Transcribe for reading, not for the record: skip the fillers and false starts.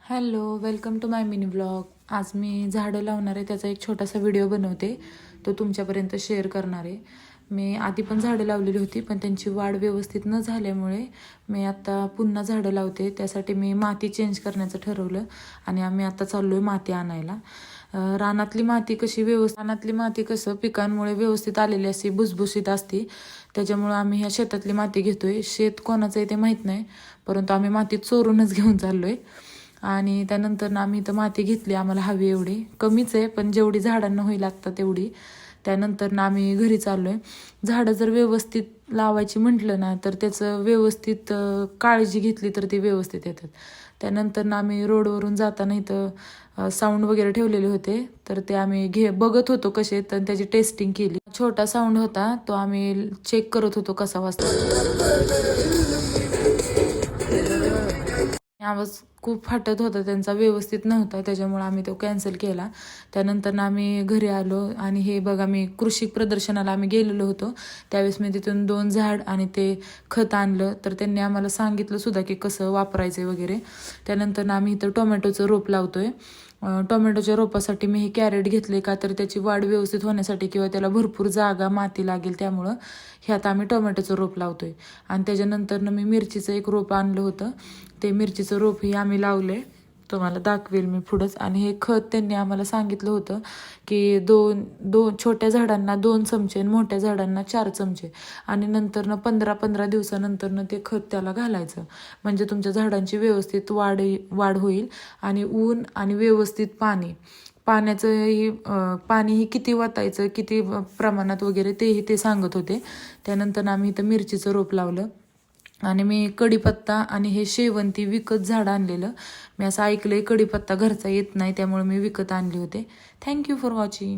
Hello, welcome to my mini vlog. आज मी झाडं लावणार आहे, त्याचा एक छोटासा व्हिडिओ बनवते, तो तुमच्यापर्यंत शेअर करणार आहे. मी आधी पण झाडं लावलेली होती, पण त्यांची वाढ व्यवस्थित न झाल्यामुळे मी आता पुन्हा झाडं लावते. त्यासाठी मी माती चेंज करण्याचं ठरवलं आणि आम्ही आता चाललो आहे माती आणायला. रानातली माती कसं पिकांमुळे व्यवस्थित आलेली असते, भुसभुशीत असते. त्याच्यामुळं आम्ही ह्या शेतातली माती घेतोय. शेत कोणाचं आहे ते माहीत नाही, परंतु आम्ही माती चोरूनच घेऊन चाललो आहे. आणि त्यानंतर आम्ही इथं माती घेतली, आम्हाला हवी एवढी. कमीच आहे, पण जेवढी झाडांना होईल लागतं तेवढी. त्यानंतर आम्ही घरी चाललो आहे. झाडं जर व्यवस्थित लावायची म्हटलं ना, तर त्याचं व्यवस्थित काळजी घेतली तर ती व्यवस्थित येतात. त्यानंतर आम्ही रोडवरून जाताना इथं साऊंड वगैरे ठेवलेले होते, तर ते आम्ही बघत होतो कसे, तर त्याची टेस्टिंग केली. छोटा साऊंड होता, तो आम्ही चेक करत होतो कसा वाजतो. आवाज खूप फाटत होता, त्यांचा व्यवस्थित नव्हता, त्याच्यामुळे आम्ही तो कॅन्सल केला. त्यानंतर आम्ही घरी आलो आणि हे बघा, मी कृषी प्रदर्शनाला आम्ही गेलेलो होतो. त्यावेळेस मी तिथून 2 झाड आणि ते खत आणलं, तर त्यांनी आम्हाला सांगितलं सुद्धा की कसं वापरायचं वगैरे. त्यानंतर आम्ही इथं टोमॅटोचं रोप लावतोय. टोमॅटोच्या रोपासाठी मी हे कॅरेट घेतले, का तर त्याची वाढ व्यवस्थित होण्यासाठी किंवा त्याला भरपूर जागा माती लागेल, त्यामुळं ह्यात आम्ही टोमॅटोचं रोप लावतोय. आणि त्याच्यानंतर मी मिरचीचं एक रोप आणलं होतं, ते मिरचीचं रोपही आम्ही लावले, तुम्हाला दाखवेल मी पुढंच. आणि हे खत त्यांनी आम्हाला सांगितलं होतं की दोन दोन छोट्या झाडांना 2 चमचे आणि मोठ्या झाडांना 4 चमचे, आणि नंतरनं 15-15 दिवसानंतरनं ते खत त्याला घालायचं, म्हणजे तुमच्या झाडांची व्यवस्थित वाढ होईल. आणि ऊन आणि व्यवस्थित पाणीही किती वाटायचं, किती प्रमाणात वगैरे तेही ते सांगत होते. त्यानंतर आम्ही इथं मिरचीचं रोप लावलं. आणि मी कढीपत्ता आणि हे शेवंती विकत झाड आणलेलं. मी असं ऐकलंय कढीपत्ता घरचा येत नाही, त्यामुळे मी विकत आणले होते. Thank you for watching.